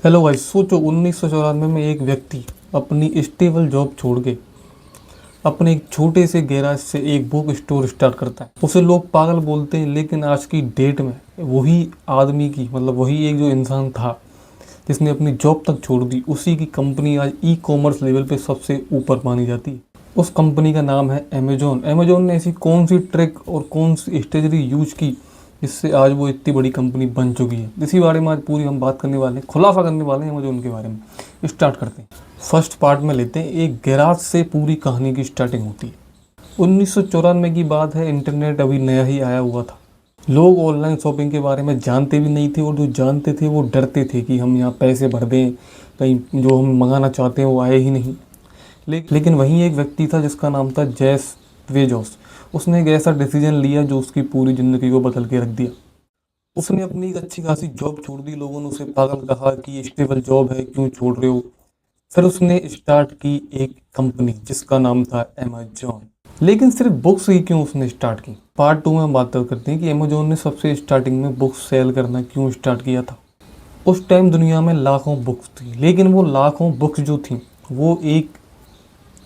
Hello भाई, सोचो 1994 में एक व्यक्ति अपनी स्टेबल जॉब छोड़ के अपने एक छोटे से गैराज से एक बुक स्टोर स्टार्ट करता है। उसे लोग पागल बोलते हैं, लेकिन आज की डेट में वही आदमी की वही एक जो इंसान था जिसने अपनी जॉब तक छोड़ दी, उसी की कंपनी आज ई कॉमर्स लेवल पे सबसे ऊपर मानी जाती है। उस कंपनी का नाम है अमेजोन। अमेजोन ने ऐसी कौन सी ट्रिक और कौन सी स्ट्रेटजी यूज की जिससे आज वो इतनी बड़ी कंपनी बन चुकी है, इसी बारे में आज पूरी हम बात करने वाले हैं, खुलासा करने वाले हैं अमेजोन के बारे में। स्टार्ट करते हैं। फर्स्ट पार्ट में लेते हैं, एक गैराज से पूरी कहानी की स्टार्टिंग होती है। 1994 की बात है, इंटरनेट अभी नया ही आया हुआ था। लोग ऑनलाइन शॉपिंग के बारे में जानते भी नहीं थे, और जो जानते थे वो डरते थे कि हम यहाँ पैसे भर दें, कहीं जो हम मंगाना चाहते हैं वो आए ही नहीं। लेकिन वहीं एक व्यक्ति था जिसका नाम था जेफ बेजोस। उसने एक ऐसा डिसीजन लिया जो उसकी पूरी ज़िंदगी को बदल के रख दिया। उसने अपनी एक अच्छी खासी जॉब छोड़ दी। लोगों ने उसे पागल कहा कि ये स्टेबल जॉब है, क्यों छोड़ रहे हो। फिर उसने स्टार्ट की एक कंपनी जिसका नाम था अमेजोन। लेकिन सिर्फ बुक्स ही क्यों उसने स्टार्ट की, पार्ट 2 में हम बात करते हैं कि अमेजोन ने सबसे स्टार्टिंग में बुक्स सेल करना क्यों स्टार्ट किया था। उस टाइम दुनिया में लाखों बुक्स थी, लेकिन वो लाखों बुक्स जो थी वो एक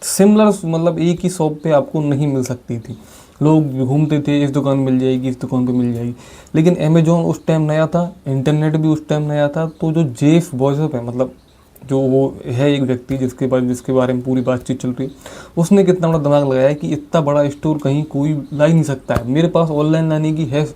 सिमिलर एक ही शॉप पे आपको नहीं मिल सकती थी। लोग घूमते थे, इस दुकान मिल जाएगी, इस दुकान पे मिल जाएगी। लेकिन अमेजोन उस टाइम नया था, इंटरनेट भी उस टाइम नया था। तो जो जेफ बेजोस है, जो वो है एक व्यक्ति जिसके बारे में पूरी बातचीत चल रही है, उसने कितना बड़ा दिमाग लगाया कि इतना बड़ा स्टोर कहीं कोई ला ही नहीं सकता है, मेरे पास ऑनलाइन लाने की है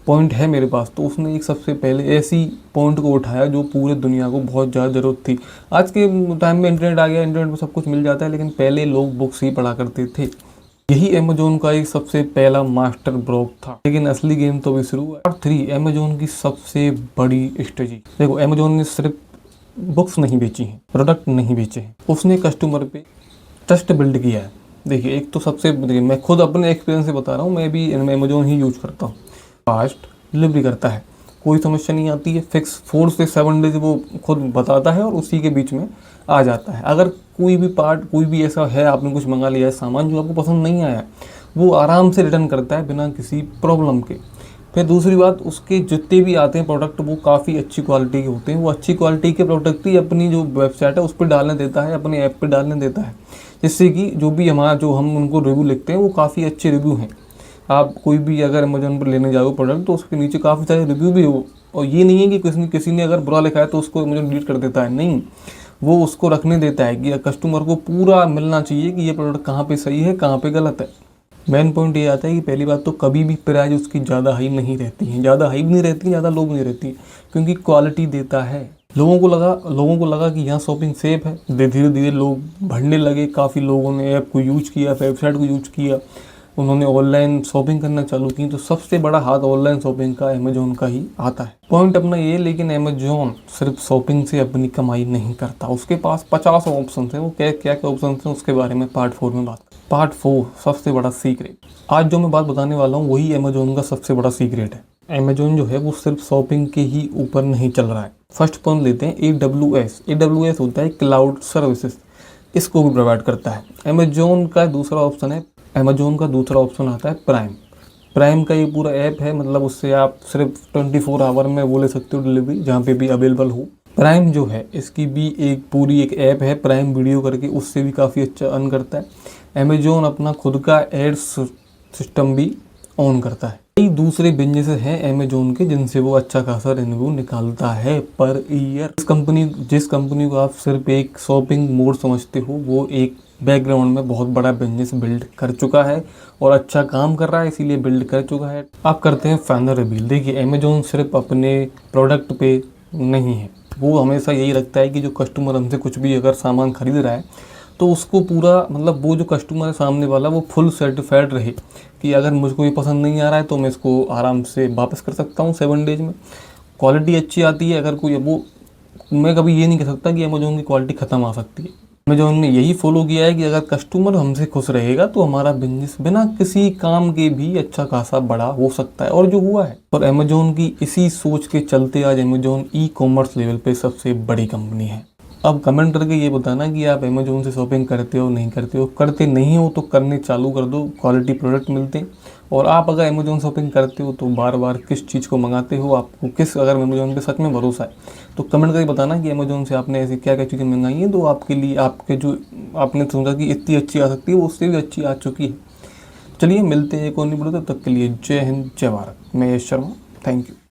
पॉइंट है मेरे पास। तो उसने एक सबसे पहले ऐसी पॉइंट को उठाया जो पूरे दुनिया को बहुत ज़्यादा ज़रूरत थी। आज के टाइम में इंटरनेट आ गया, इंटरनेट में सब कुछ मिल जाता है, लेकिन पहले लोग बुक्स ही पढ़ा करते थे। यही अमेजोन का एक सबसे पहला मास्टर ब्लॉक था। लेकिन असली गेम तो अभी शुरू है। पार्ट 3, अमेजोन की सबसे बड़ी स्ट्रेटजी। देखो, अमेजोन ने सिर्फ बुक्स नहीं बेची हैं, प्रोडक्ट नहीं बेचे हैं, उसने कस्टमर पे ट्रस्ट बिल्ड किया है। देखिए, एक तो देखिए, मैं खुद अपने एक्सपीरियंस से बता रहा हूँ, मैं भी अमेजोन ही यूज करता हूँ। फास्ट डिलीवरी करता है, कोई समस्या नहीं आती है। फिक्स 4 से 7 डेज वो खुद बताता है और उसी के बीच में आ जाता है। अगर कोई भी ऐसा है, आपने कुछ मंगा लिया है सामान जो आपको पसंद नहीं आया, वो आराम से रिटर्न करता है बिना किसी प्रॉब्लम के। फिर दूसरी बात, उसके जितने भी आते हैं प्रोडक्ट वो काफ़ी अच्छी क्वालिटी के होते हैं। वो अच्छी क्वालिटी के प्रोडक्ट ही अपनी जो वेबसाइट है उस पर डालने देता है, अपने ऐप पे डालने देता है, जिससे कि जो हम उनको रिव्यू लिखते हैं वो काफ़ी अच्छे रिव्यू हैं। आप कोई भी अगर अमेजोन पर लेने जाओ प्रोडक्ट, तो उसके नीचे काफ़ी सारे रिव्यू भी हो। और ये नहीं है कि किसी ने अगर बुरा लिखा है तो उसको अमेजोन डिलीट कर देता है, नहीं। वो उसको रखने देता है कि कस्टमर को पूरा मिलना चाहिए कि ये प्रोडक्ट कहाँ पे सही है, कहाँ पे गलत है। मेन पॉइंट ये आता है कि पहली बात तो कभी भी प्राइस उसकी ज़्यादा हाई नहीं रहती है, ज़्यादा हाई भी नहीं रहती है, ज़्यादा लो भी नहीं रहती है, क्योंकि क्वालिटी देता है। लोगों को लगा कि यहाँ शॉपिंग सेफ है। धीरे धीरे लोग बढ़ने लगे, काफ़ी लोगों ने ऐप को यूज किया, वेबसाइट को यूज किया, उन्होंने ऑनलाइन शॉपिंग करना चालू की। तो सबसे बड़ा हाथ ऑनलाइन शॉपिंग का अमेजोन का ही आता है। पॉइंट अपना ये, लेकिन अमेजोन सिर्फ शॉपिंग से अपनी कमाई नहीं करता, उसके पास 50 ऑप्शन हैं। वो क्या क्या ऑप्शन हैं उसके बारे में पार्ट 4 में बात। पार्ट 4, सबसे बड़ा सीक्रेट। आज जो मैं बात बताने वाला हूँ वही अमेजोन का सबसे बड़ा सीक्रेट है। अमेजोन जो है वो सिर्फ शॉपिंग के ही ऊपर नहीं चल रहा है। फर्स्ट पॉइंट लेते हैं, AWS होता है क्लाउड सर्विसेज, इसको भी प्रोवाइड करता है। अमेजोन का दूसरा ऑप्शन आता है प्राइम। प्राइम का ये पूरा ऐप है, उससे आप सिर्फ 24 आवर में वो ले सकते हो डिलीवरी, जहाँ पे भी अवेलेबल हो। प्राइम जो है इसकी भी एक ऐप है, प्राइम वीडियो करके, उससे भी काफ़ी अच्छा अर्न करता है। अमेजोन अपना खुद का एड्स सिस्टम भी ऑन करता है। कई दूसरे बिजनेस हैं अमेजोन के जिनसे वो अच्छा खासा रेवेन्यू निकालता है पर ईयर। जिस कंपनी को आप सिर्फ एक शॉपिंग मोड समझते हो, वो एक बैकग्राउंड में बहुत बड़ा बिजनेस बिल्ड कर चुका है और अच्छा काम कर रहा है, इसीलिए बिल्ड कर चुका है। आप करते हैं फाइनल रिवील। देखिए, अमेजोन सिर्फ अपने प्रोडक्ट पे नहीं है, वो हमेशा यही रखता है कि जो कस्टमर हमसे कुछ भी अगर सामान खरीद रहा है तो उसको पूरा वो जो कस्टमर है सामने वाला, वो फुल सर्टिफाइड रहे कि अगर मुझको ये पसंद नहीं आ रहा है तो मैं इसको आराम से वापस कर सकता हूँ 7 डेज में। क्वालिटी अच्छी आती है, अगर कोई वो मैं कभी ये नहीं कह सकता कि अमेजोन की क्वालिटी ख़त्म आ सकती है। अमेजोन ने यही फॉलो किया है कि अगर कस्टमर हमसे खुश रहेगा तो हमारा बिजनेस बिना किसी काम के भी अच्छा खासा बड़ा हो सकता है, और जो हुआ है। और अमेजोन की इसी सोच के चलते आज अमेजोन ई कॉमर्स लेवल पे सबसे बड़ी कंपनी है। अब कमेंट करके ये बताना कि आप अमेजोन से शॉपिंग करते हो नहीं करते हो। करते नहीं हो तो करने चालू कर दो, क्वालिटी प्रोडक्ट मिलते हैं। और आप अगर अमेज़ॉन शॉपिंग करते हो तो बार बार किस चीज़ को मंगाते हो, आपको किस अगर अमेज़ॉन पे सच में भरोसा है तो कमेंट करके बताना कि अमेज़ॉन से आपने ऐसी क्या क्या चीज़ें मंगाई हैं तो आपके लिए आपके जो आपने सोचा कि इतनी अच्छी आ सकती है वो उससे भी अच्छी आ चुकी है। चलिए मिलते हैं एक और नई वीडियो, तब तक के लिए जय हिंद जय भारत। मैं यश शर्मा, थैंक यू।